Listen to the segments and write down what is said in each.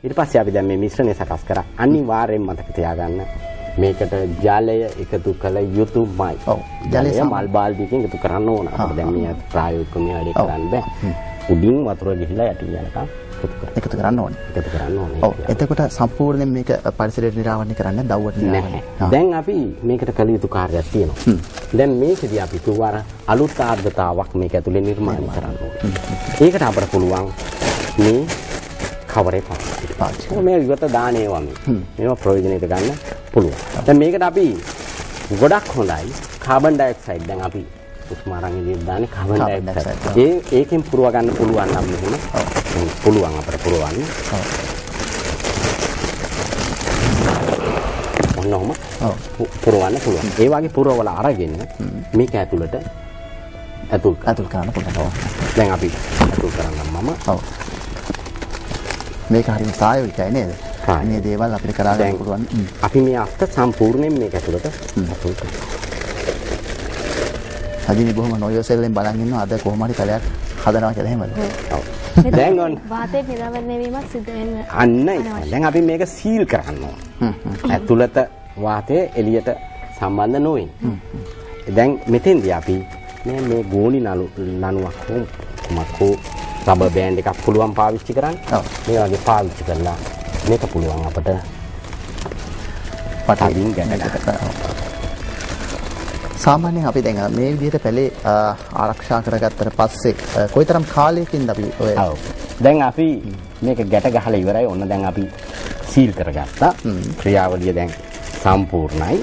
ඊට පස්සේ අපි දැන් මේ මිශ්‍රණය සකස් කරා. අනිවාර්යෙන් මතක තියාගන්න මේකට ජලය එකතු කළ යුතුමයි. ඔව්. ජලය මල් බාල්දියකින් එකතු කරන්න ඕන. අපිට දැන් මේ ප්‍රායෝගිකව මේ වැඩේ කරන්න බෑ. උඩින් වතුර ගිහිලා යටින් යනකම් එකතු කරන්න ඕනේ. එකතු කරන්න ඕනේ. ඔව්. එතකොට සම්පූර්ණයෙන් මේක පරිසරයට නිරාවරණය කරන්න දවුවට නිරාවරණය. දැන් අපි මේකට කළ යුතු කාර්යයක් තියෙනවා. දැන් මේකදී අපි තුවාර අලුත් ආර්ද්‍රතාවක් මේක ඇතුලේ නිර්මාණය කරන්න ඕනේ. ඒකට අපට පුළුවන් මේ කවරේ පාවිච්චි කරන්න. මේ විවත දාන ඒවා මේවා ප්‍රයෝජනෙට ගන්න පුළුවන්. දැන් මේකට අපි ගොඩක් හොඳයි කාබන් ඩයොක්සයිඩ් දැන් අපි උස්මාරන් ඉදිරියට දාන්නේ කාබන් ඩයොක්සයිඩ්. ඒකෙන් පුරව ගන්න පුළුවන් නම් මෙහෙම පුළුවන් අපිට පුරවන්න. ඔන්නෝම පුරවන්න පුළුවන්. ඒ වගේ පුරවලා අරගෙන මේක ඇතුළට ඇතුල් කරන්න පුළුවන්. දැන් අපි ඇතුල් කරගන්න මම. ඔව්. මේක හරියට ප්‍රායෝගිකයි නේද? මේ දේවල් අපිට කරගන්න පුළුවන්. අපි මේ අස්ත සම්පූර්ණයෙන් මේක ඇතුළට ඇතුල් කරනවා. හදිනි බොහොම නොයොසෙල්ලෙන් බලන් ඉන්නවා අද කොහොම හරි කලයක් හදනවා කියලා එහෙමද? ඔව්. දැන් ඔන්න වාතයේ නිරවරණය වීමක් සිදු වෙන්න. අන්නයි. දැන් අපි මේක සීල් කරන්න ඕන. ඇතුළත වාතය එළියට සම්බන්ධ නොවෙන්න. දැන් මෙතෙන්දී අපි මේ ගෝණි ලණුවක් කොමකෝ රබර් බෑන්ඩ් එකක් පුළුවන් පාවිච්චි කරන්න. මේ වගේ පාවිච්චි කරලා මේක පුළුවන් අපිට පටින් ගන්න. සාමාන්‍යයෙන් අපි දැන් මේ විදිහට පැලේ ආරක්ෂා කරගත්තට පස්සේ කොයිතරම් කාලයකින්ද අපි ඔය දැන් අපි මේක ගැට ගහලා ඉවරයි. ඔන්න දැන් අපි සීල් කරගත්තා. ක්‍රියාවලිය දැන් සම්පූර්ණයි.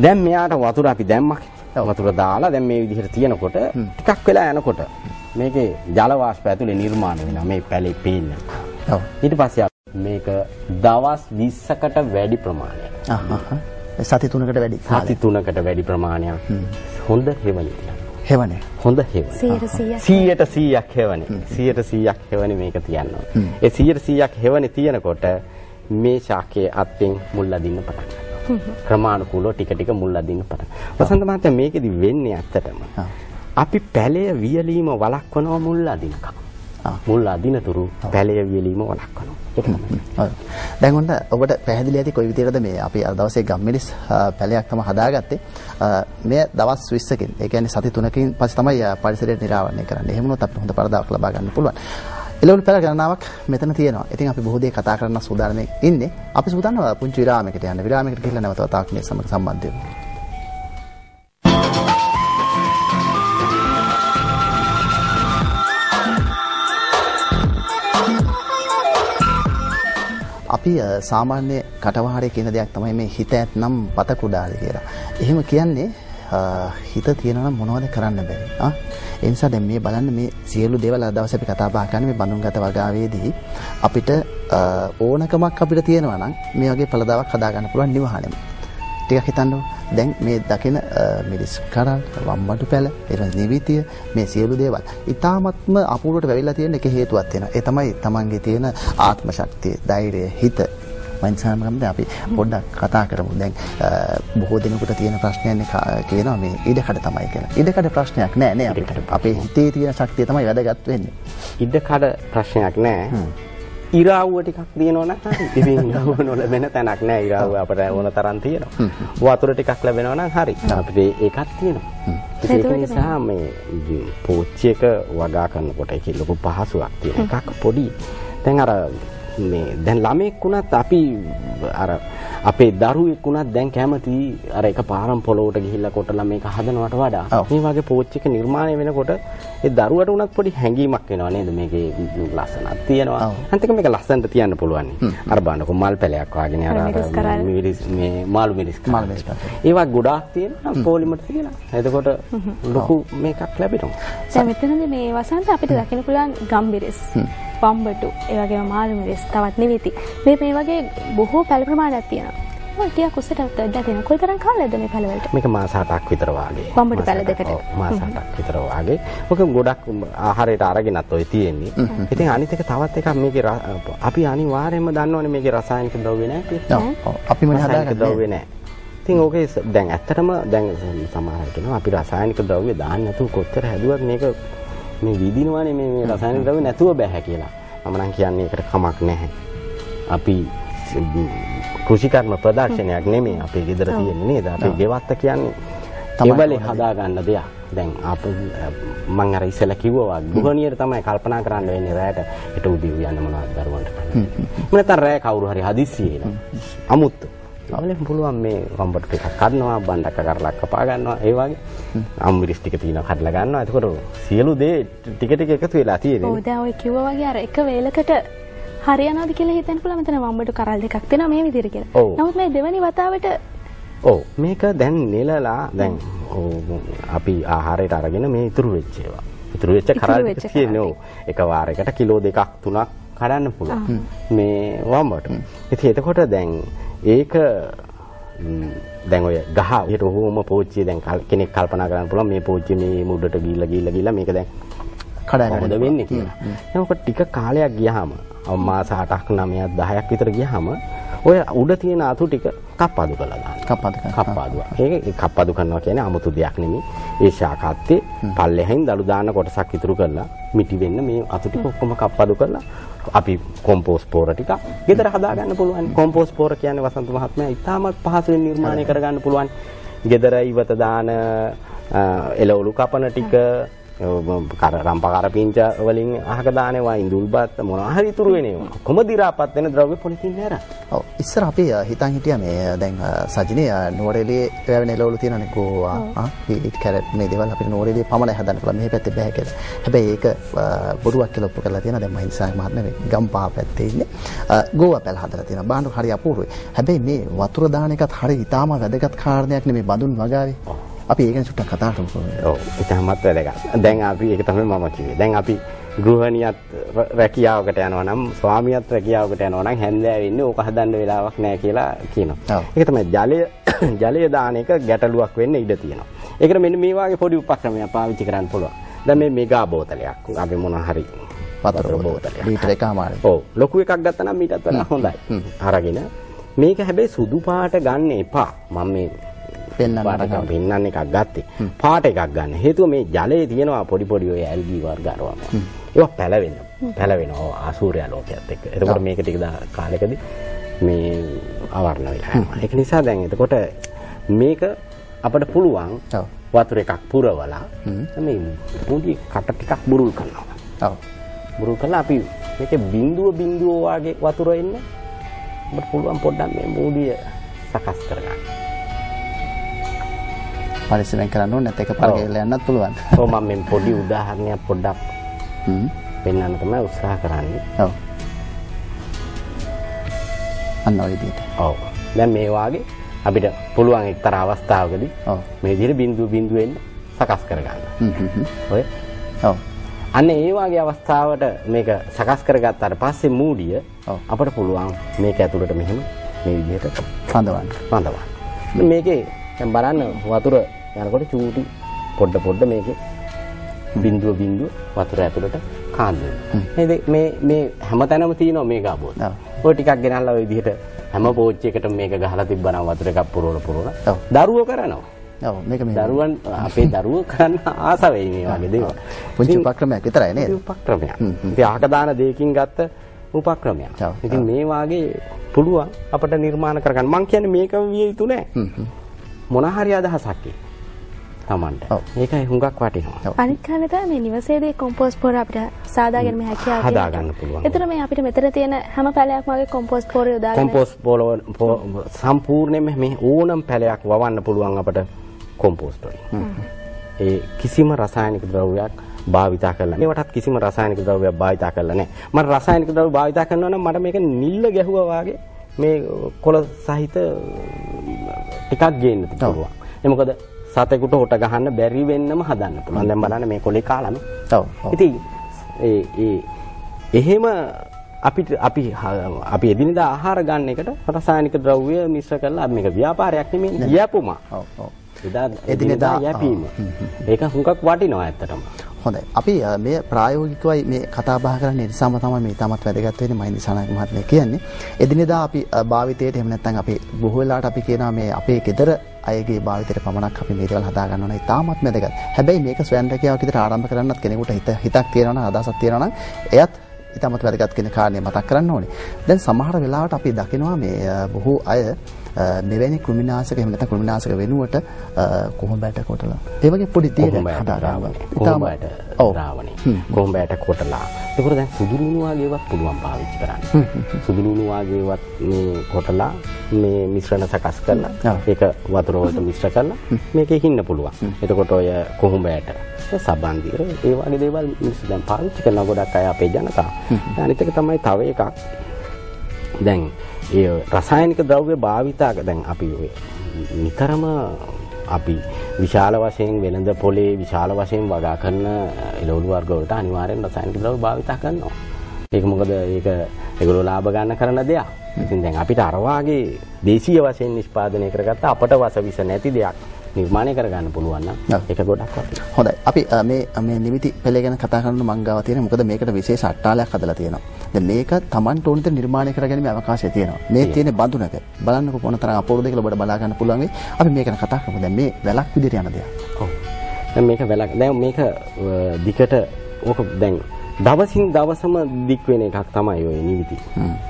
දැන් මෙයාට වතුර අපි දැම්මා. වතුර දාලා දැන් මේ විදිහට තියෙනකොට ටිකක් වෙලා යනකොට මේකේ ජල වාෂ්ප ඇතුලේ නිර්මාණය වෙනවා මේ පැලේ පේන්න. ඔව්. ඊට පස්සේ මේක දවස් 20කට වැඩි ප්‍රමාණයක්. සති 3කට වැඩි. සති 3කට වැඩි ප්‍රමාණයක්. හොඳ හෙවණි. හෙවණේ. හොඳ හෙවණි. 100%ක් හෙවණි. 100%ක් හෙවණි මේක තියනවා. ඒ 100%ක් හෙවණි තියනකොට මේ ශාකයේ අත්ෙන් මුල් අදින්න පටන් ගන්නවා. ක්‍රමානුකූලව ටික ටික මුල් අදින්න පටන්. වසන්ත මහත්තයා මේකෙදි වෙන්නේ ඇත්තටම අපි පැලය වියලීම වළක්වනවා මුල් අදිනකම්. මුල් අදිනතුරු පැලය වියලීම වළක්වනවා. ඒක තමයි. දැන් ඔන්න ඔබට පැහැදිලි ඇති කොයි විදිහටද මේ අපි අද දවසේ ගම්මිරිස් පැලයක් තමයි හදාගත්තේ. මේ දවස් 20කින් ඒ කියන්නේ සති 3කින් පස්සේ තමයි පරිසරයට නිරාවරණය කරන්නේ. එහෙම වුණොත් අපිට හොඳ පරදාවක් ලබා ගන්න පුළුවන්. එළවලු පැල ගණනාවක් මෙතන තියෙනවා. ඉතින් අපි බොහෝ දේ කතා කරන්න සූදානම් ඉන්නේ. අපි සූදානම් පුංචි විරාමයකට යන්න. විරාමයකට ගිහිල්ලා නැවත වතාවක් මේ සමග සම්බන්ධ වෙමු. අපි සාමාන්‍ය කටවහරේ කියන දෙයක් තමයි මේ හිත ඇත්නම් පත කුඩාද කියලා. එහෙම කියන්නේ හිත තියෙනවා නම් මොනවද කරන්න බැරි. ඒ නිසා දැන් මේ බලන්න මේ සියලු දේවල් අද දවසේ අපි කතා බහ කරන්නේ මේ බඳුන්ගත වගාවේදී අපිට ඕනකමක් අපිට තියෙනවා නම් මේ වගේ පළදාවක් හදා ගන්න පුළුවන් නිවහනෙම. ටිකක් හිතන්න දැන් මේ දකින මිරිස් කරල් වම්බඩු පැල ඊට නිවිතිය මේ සියලු දේවල් ඊ타ත්ම අපූර්වට වෙවිලා තියෙන එක හේතුවක් තියෙනවා. ඒ තමයි තමන්ගේ තියෙන ආත්ම ශක්තිය, ධෛර්යය, හිත. මම සාමාන්‍යයෙන් අපි පොඩ්ඩක් කතා කරමු. දැන් බොහෝ දිනකට තියෙන ප්‍රශ්නයන්නේ කියනවා මේ ඉඩකඩ තමයි කියලා. ඉඩකඩ ප්‍රශ්නයක් නෑ නේ අපිට. අපේ හිතේ තියෙන ශක්තිය තමයි වැදගත් වෙන්නේ. ඉඩකඩ ප්‍රශ්නයක් නෑ. ඉරාවුව ටිකක් දිනනවා නම් හරි. ඉතින් ඉරාවුව නොලැබෙන තැනක් නෑ. ඉරාවුව අපිට ඕන තරම් තියෙනවා. වතුර ටිකක් ලැබෙනවා නම් හරි. අපිට ඒකත් තියෙනවා. ඒක නිසා මේ පෝච්චි එක වගා කරනකොට ඒක ලොකු පහසුවක් තියෙන එකක් පොඩි. දැන් අර මේ දැන් ළමෙක් වුණත් අපි අර අපේ දරුවෙක් වුණත් දැන් කැමති අර එක පාරම් පොළොවට ගිහිල්ලා කොටලා මේක හදනවට වඩා මේ වගේ පෝච්චි එක නිර්මාණය වෙනකොට ඒ දරුවට උනත් පොඩි හැඟීමක් වෙනවා නේද මේකේ ලස්සනක් තියෙනවා අන්තික මේක ලස්සනට තියන්න පුළුවන් අර බලන්නකො මල් පැලයක් වගේ නේ අර මිරිස් මේ මාළු මිරිස් ඒවා ගොඩාක් තියෙනවා පොලිමට තියෙනවා එතකොට ලොකු මේකක් ලැබෙනවා දැන් මෙතනදී මේ වසන්ත අපිට දකින්න පුළුවන් ගම්බිරිස් වම්බටු ඒ වගේම මාළු මිරිස් තවත් නිවිති මේ වගේ බොහෝ පැල ප්‍රමාණයක් තියෙනවා ටිකක් උස්සට දැන් තියෙන කොයිතරම් කාලෙද මේ පැල වලට මේක මාස 7ක් විතර වාගේ වම්බටු පැල දෙකට මාස 7ක් විතර වාගේ ඔක ගොඩක් ආහාරයට අරගෙනත් ඔය තියෙන්නේ ඉතින් අනිත් එක තවත් එකක් මේකේ අපි අනිවාර්යයෙන්ම දන්නවනේ මේකේ රසායනික ද්‍රව්‍ය නැහැ කියලා අපි මොන හදාගන්නේ ද්‍රව්‍ය නැහැ ඉතින් ඕකේ දැන් ඇත්තටම දැන් සමහර අය කියනවා අපි රසායනික ද්‍රව්‍ය දාන්න නැතුව කොච්චර හැදුවත් මේක මේ විදිනවනේ මේ රසායනික ද්‍රව්‍ය නැතුව බෑ කියලා මම නම් කියන්නේ ඒකට කමක් නැහැ. අපි කෘෂිකර්ම ප්‍රදර්ශනයක් නෙමෙයි අපේ ගෙදර තියෙන්නේ නේද? අපේ ගෙවත්ත කියන්නේ ඒවලේ හදා ගන්න දෙයක්. දැන් මම අර ඉස්සෙල්ලා කිව්වා වගේ ගෘහණියට තමයි කල්පනා කරන්න වෙන්නේ රැයට හෙට උදේ යන්න මොනවද දරුවන්ට කරන්න. මම නැත්නම් රැය කවුරු හරි හදිස්සියේ එන අමුත්තු. අවලෙන් පුළුවන් මේ වම්බට ටිකක් කඩනවා බණ්ඩක් කරලා කපා ගන්නවා ඒ වගේ අම්මිරිස් ටික තියෙනවා කඩලා ගන්නවා. එතකොට සියලු දේ ටික ටික එකතු වෙලා තියෙන්නේ. ඔව් දැන් ඔය කිව්වා වගේ අර එක වේලකට හරියනවාද කියලා හිතන්න පුළුවන්. මෙතන වම්බට කරල් දෙකක් තියෙනවා මේ විදිහට කියලා. නමුත් මේ දෙවෙනි වතාවට ඔව් මේක දැන් නෙලලා දැන් අපි ආහාරයට අරගෙන මේ ඉතුරු වෙච්ච ඒවා. ඉතුරු වෙච්ච කරල් ටික තියෙන්නේ ඔව්. එක වාරයකට කිලෝ 2ක් 3ක් කඩන්න පුළුවන්. මේ වම්බට. ඉතින් එතකොට දැන් ඒක දැන් ඔය ගහ ඊට ඔහොම පෝච්චිය දැන් කෙනෙක් කල්පනා කරන්න පුළුවන් මේ පෝච්චිය මේ මුඩට ගිහිල්ලා මේක දැන් කඩාගන්න වෙන්නේ කියලා. එතකොට ටික කාලයක් ගියාම මාස 8ක් 9ක් 10ක් විතර ගියාම ඔය උඩ තියෙන අතු ටික කප්පාදු කරලා දාන්න. කප්පාදුවා. ඒක කප්පාදු කරනවා කියන්නේ 아무තු දෙයක් නෙමෙයි. ඒ ශාකාත්තේ පල්ලෙහින් දළු දාන කොටසක් ඉතුරු කරලා මිටි වෙන්න මේ අතු ටික ඔක්කොම කප්පාදු කරලා අපි කොම්පෝස්ට් පෝර ටික ගෙදර හදා ගන්න පුළුවන්. කොම්පෝස්ට් පෝර කියන්නේ වසන්ත මහත්මයා ඉතාමත් පහසුවෙන් නිර්මාණය කර ගන්න පුළුවන්. ගෙදර ඉවත දාන එළවලු කපන ටික රම්පකාර පිංච වලින් අහක දානවා ඉඳුල්පත් මොනවා හරි ඉතුරු වෙනවා. කොහොම දිරාපත් වෙන ද්‍රව්‍ය පොලිතින් නේද? ඔව් ඉස්සර අපි හිතන් හිටියා මේ දැන් සජිනේ නෝරෙලියේ වැවෙන එළවලු තියෙනනේ කෝවා බීට් කැරට් මේ දේවල් අපිට නෝරෙලියේ පමණයි හදන්න පුළුවන්. මේ පැත්තේ බෑ කියලා. හැබැයි ඒක බොරුවක් කියලා ඔප්පු කරලා තියෙනවා. දැන් මහින්සාර මහත්මයා ගම්පහ පැත්තේ ඉන්නේ. ගෝවා පැල හදලා තියෙනවා. බාණ්ඩු හරි අපූර්වයි. හැබැයි මේ වතුර දාන එකත් හරි ඉතාම වැදගත් කාරණයක් නෙමේ බඳුන් වගාවේ. අපි ඒක ගැන චුට්ටක් කතා කරමු. ඔව් ඉතාමත් වැදගත්. දැන් අපි ඒක තමයි මම කිව්වේ. දැන් අපි ගෘහණියත් රැකියාවකට යනවා නම් ස්වාමියාත් රැකියාවකට යනවා නම් හැන්දෑවේ ඉන්නේ ඕක හදන්න වෙලාවක් නැහැ කියලා කියනවා. ඒක තමයි ජලය දාන එක ගැටලුවක් වෙන්න ඉඩ තියෙනවා. ඒකට මෙන්න මේ වගේ පොඩි උපක්‍රමයක් පාවිච්චි කරන්න පුළුවන්. දැන් මේ මෙගා බෝතලයක් අපි මොන හරි වතුර බෝතලයක් ලීටර එකමාරයි. ඔව් ලොකු එකක් ගත්තා නම් මීටත් වඩා හොඳයි. අරගෙන මේක හැබැයි සුදු පාට ගන්න එපා. මම මේ පෙන්නන්න එකක් ගත්තේ. පාට එකක් ගන්න. හේතුව මේ ජලයේ තියෙනවා පොඩි පොඩි ඔය ඇල්ගී වර්ග අරවම. ඒවා පැලවෙනවා ආසූර්යාලෝකයත් එක්ක. එතකොට මේක ටික කාලෙකදී මේ අවර්ණ වෙලා යනවා. ඒක නිසා දැන් එතකොට මේක අපිට පුළුවන් වතුර එකක් පුරවලා මේ පොඩි කට ටිකක් බුරුල් කරනවා. ඔව්. බුරුල් කළා අපි මේකේ බිඳුව වගේ වතුර එන්න අපිට පුළුවන් පොඩ්ඩක් මේ මූඩිය සකස් කරගන්න. පරිස්සමෙන් කරන්න ඕනේ නැත්නම් එකපාර ගෙල්ල යන්නත් පුළුවන්. ඔව් මම මේ පොඩි උදාහරණයක් පොඩ්ඩක් පෙන්වන්න තමයි උත්සාහ කරන්නේ. ඔව්. අන්න ඔය විදිහට. ඔව්. දැන් මේ වාගේ අපිට පුළුවන් එක්තරා අවස්ථාවකදී මේ විදිහට බිඳුව එන්න සකස් කරගන්න. ඔය. ඔව්. අන්න ඒ වාගේ අවස්ථාවට මේක සකස් කරගත්තාට පස්සේ මූඩිය අපිට පුළුවන් මේක ඇතුළට මෙහෙම මේ විදිහට පඳවන්න. මේකේ දැන් බලන්න වතුර යනකොට චූටි පොඩ මේකේ බිඳුව වතුර ඇතුළට කාන්දු වෙනවා. මේ හැමතැනම තියෙනවා මේ ගාබෝත. ඔය ටිකක් ගෙනල්ලා ඔය විදිහට හැම පෝච්චි එකටම මේක ගහලා තිබ්බනම් වතුර එකක් පුරවලා දරුවෝ කරනවා. ඔව් මේක මේ දරුවන් අපේ දරුවෝ කරන්න ආස වෙයි මේ වගේ දේවල්. පුංචි උපක්‍රමයක් විතරයි නේද? උපක්‍රමයක්. ඉතින් අහක දාන දෙයකින් ගත්ත උපක්‍රමයක්. ඉතින් මේ වාගේ පුළුවන් අපිට නිර්මාණ කරගන්න. මම කියන්නේ මේකම විය යුතු නෑ. මොන හරි අදහසක් තමන්ට. ඒකයි හුඟක් වටිනවා. අනිත් කාලේ තමයි මේ නිවසේදී කොම්පෝස්ට් පොර අපිට සාදාගෙන හැකියාව හදා ගන්න පුළුවන්. ඒතර මේ අපිට මෙතන තියෙන හැම පැලයක්ම වගේ කොම්පෝස්ට් පොර යොදාගෙන කොම්පෝස්ට් පොර සම්පූර්ණයෙන්ම මේ ඕනම පැලයක් වවන්න පුළුවන් අපිට කොම්පෝස්ට් වලින්. ඒ කිසිම රසායනික ද්‍රව්‍යයක් භාවිතා කරලා නැහැ. ඒවටත් කිසිම රසායනික ද්‍රව්‍යයක් භාවිතා කරලා නැහැ. මම රසායනික ද්‍රව්‍ය භාවිතා කරනවා නම් මට මේක නිල්ල ගැහුවා වාගේ මේ කොළ සහිත ටිකක් ගේන්න පුළුවන්. ඒ මොකද සතෙකුට හොට ගහන්න බැරි වෙන්නම හදන්න පුළුවන්. දැන් බලන්න මේ කොලේ කාලම. ඔව්. ඉතින් එහෙම අපි එදිනෙදා ආහාර ගන්න එකට රසායනික ද්‍රව්‍ය මිශ්‍ර කරලා මේක ව්‍යාපාරයක් නෙමෙයි යැපුමක්. ඔව් ඔව්. එදිනෙදා යැපීම. ඒක හුඟක් වටිනවා ඇත්තටම. හොඳයි. අපි මේ ප්‍රායෝගිකවයි මේ කතා බහ කරන්නේ නිසාම තමයි මේ තාමත් වැදගත් වෙන්නේ මහින්ද සනායක මහත්මයා කියන්නේ. එදිනෙදා අපි භාවිතයට එහෙම නැත්නම් අපි බොහෝ වෙලාවට අපි කියනවා මේ අපේ ගෙදර අයගේ භාවිතයට පමණක් අපි මේ දේවල් හදා ගන්නවා නම් තාමත් වැදගත්. හැබැයි මේක ස්වයං රැකියාවක් විදිහට ආරම්භ කරන්නත් කෙනෙකුට හිතක් තියෙනවා නම් අදහසක් තියෙනවා නම් එයත් ඉතාමත් වැදගත් කියන කාරණේ මතක් කරන්න ඕනේ. දැන් සමහර වෙලාවට අපි දකිනවා මේ බොහෝ අය මෙවැනි කෘමිනාශක එහෙම නැත්නම් කෘමිනාශක වෙනුවට කොහොඹට කොටලා ඒ වගේ පොඩි දේවල් හදාගන්නවා. කොහොඹට ද්‍රාවණේ. කොහොඹට කොටලා. ඒකෝර දැන් සුදු ලුණු වගේවත් පුළුවන් පාවිච්චි කරන්න. සුදු ලුණු වගේවත් මේ කොටලා මේ මිශ්‍රණ සකස් කරලා ඒක වතුර වලට මිශ්‍ර කරලා මේකේ හින්න පුළුවන්. එතකොට ඔය කොහොඹට සබන්දිර ඒ වගේ දේවල් මිනිස්සු දැන් පාවිච්චි කරන ගොඩක් අය අපේ ජනතාව. අනිත් එක තමයි තව එකක්. දැන් ඒ රසායනික ද්‍රව්‍ය භාවිතා දැන් අපි නිතරම අපි විශාල වශයෙන් වෙළඳ පොලේ විශාල වශයෙන් වගා කරන එළවලු වර්ග වලට අනිවාර්යෙන් රසායනික ද්‍රව්‍ය භාවිතා කරනවා. ඒක මොකද ඒගොල්ලෝ ලාභ ගන්න කරන දෙයක්. ඉතින් දැන් අපිට අර වාගේ දේශීය වශයෙන් නිෂ්පාදනය කරගත්ත අපට වස විස නැති දෙයක් නිර්මාණය කරගන්න පුළුවන් නම් ඒක ගොඩක් වටිනවා. හොඳයි. අපි මේ නිමිති පෙළ ගැන කතා කරන මංගාව තියෙන මොකද මේකට විශේෂ අට්ටාලයක් හදලා තියෙනවා. දැන් මේක Tamanට ඕනෙට නිර්මාණය කරගැනීමේ අවකාශය තියෙනවා. මේ තියෙන බඳුනක බලන්නකො මොනතරම් අපූර්වද කියලා ඔබට බලා ගන්න පුළුවන් වෙයි. අපි මේක ගැන කතා කරමු. දැන් මේ වැලක් විදිහට යන දෙයක්. ඔව්. දැන් මේක වැලක්. දැන් මේක දිකට ඕක දැන් දවසින් දවසම දික් වෙන එකක් තමයි ඔය නිවිති.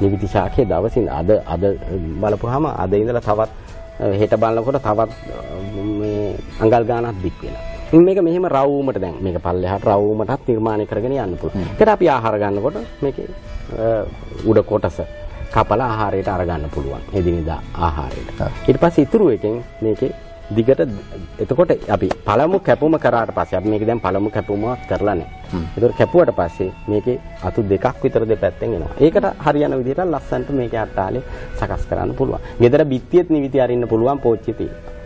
නිවිති ශාඛයේ දවසින් අද බලපුවාම අද ඉඳලා තවත් හෙට බලනකොට තවත් මේ අඟල් ගානක් දික් වෙනවා. මේක මෙහෙම රවුමට දැන් මේක පල්ලෙහාට රවුමටත් නිර්මාණය කරගෙන යන්න පුළුවන්. ඒකට අපි ආහාර ගන්නකොට මේකේ උඩ කොටස කපලා ආහාරයට අරගන්න පුළුවන්. එදිනෙදා ආහාරයට. ඊට පස්සේ ඉතුරු එකෙන් මේකේ දිගට එතකොට අපි පළමු කැපුම කරාට පස්සේ අපි මේක දැන් පළමු කැපුමක් කරලා නැහැ. ඒතකොට කැපුවට පස්සේ මේකේ අතු දෙකක් විතර දෙපැත්තෙන් එනවා. ඒකට හරියන විදිහට ලස්සනට මේකේ අට්ටාලේ සකස් කරන්න පුළුවන්. ගෙදර බිත්තියෙත් නිවිති අරින්න පුළුවන් පෝච්චිය තියෙනවා.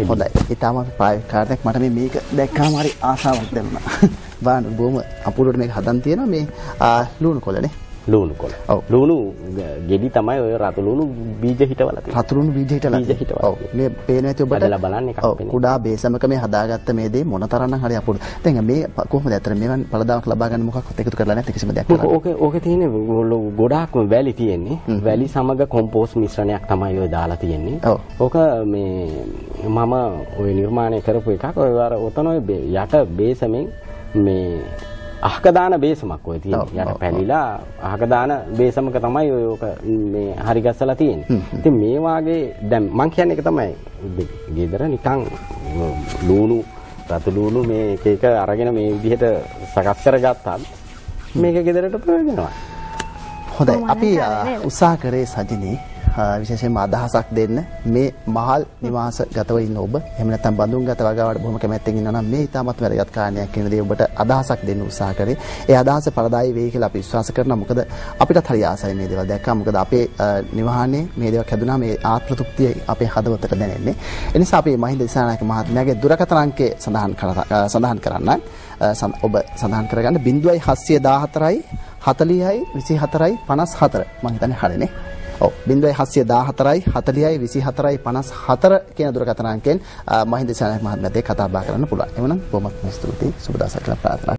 හොඳයි. ඊටම ප්‍රායෝගික කාර්යයක් මට මේක දැක්කාම හරි ආසාවක් දැනුණා. බලන්න බොහොම අපූර්වට මේක හදන් තියෙනවා මේ ලුණු කොළනේ. ලුණු කොළ. ඔව්. ලුණු ගෙඩි තමයි ඔය රතු ලුණු බීජ හිටවලා තියෙන්නේ. රතු ලුණු බීජ හිටවලා. ඔව්. මේ පේන ඇති ඔබට බදලා බලන්න එකක් පේන්නේ. කුඩා බේසමක මේ හදාගත්ත මේ දේ මොනතරම්නම් හරි අපූර්ව. දැන් මේ කොහොමද ඇත්තට මේවන් පළදාවක් ලබා ගන්න මොකක්වත් එකතු කරලා නැත්නම් කිසිම දෙයක් කරන්නේ. ඕකේ තියෙන්නේ ගොඩාක් වැලි තියෙන්නේ. වැලි සමග කොම්පෝස්ට් මිශ්‍රණයක් තමයි ඔය දාලා තියෙන්නේ. ඕක මේ මම ඔය නිර්මාණය කරපු එකක්. ඔය අර ඔතන ඔය යට බේසමෙන් මේ අහක දාන බේසමක් ඔය තියෙන්නේ. යට පැලිලා අහක දාන බේසමක තමයි ඔය ඔක මේ හරි ගස්සලා තියෙන්නේ. ඉතින් මේ වාගේ දැන් මං කියන්නේ ඒක තමයි. ගෙදර නිකන් ලුණු රතු ලුණු මේ එක අරගෙන මේ විදිහට සකස් කරගත්තාම මේක ගෙදරට ප්‍රයෝජනවත්. හොඳයි. අපි උත්සාහ කරේ සජිනී විශේෂයෙන්ම අදහසක් දෙන්න මේ මහල් නිවාස ගතව ඉන්න ඔබ එහෙම නැත්නම් බඳුන් ගත වගාවට බොහොම කැමැත්තෙන් ඉන්නවා නම් මේ ඉතාමත් වැදගත් කාරණයක් කියන දේ ඔබට අදහසක් දෙන්න උත්සාහ කරේ. ඒ අදහස පළදායි වෙයි කියලා අපි විශ්වාස කරනවා. මොකද අපිටත් හරි ආසයි මේ දේවල් දැක්කා. මොකද අපේ නිවහනේ මේ දේවල් හැදුනා මේ ආත්ම තෘප්තිය අපේ හදවතට දැනෙන්නේ. ඒ නිසා අපි මහින්ද දිසානායක මහත්මයාගේ දුරකථන අංකය සඳහන් කරන්න ඔබ සඳහන් කරගන්න 0714 40යි 24යි 54 මම හිතන්නේ හරිනේ. ඔව් 0714 40යි 24යි 54 කියන දුරකථන අංකයෙන් මහින්ද දිසානායක මහත්මයාත් එක්ක කතා බහ කරන්න පුළුවන්. එවනම් බොහොමත් ස්තුතියි. සුබ දවසක් කියලා ප්‍රාර්ථනා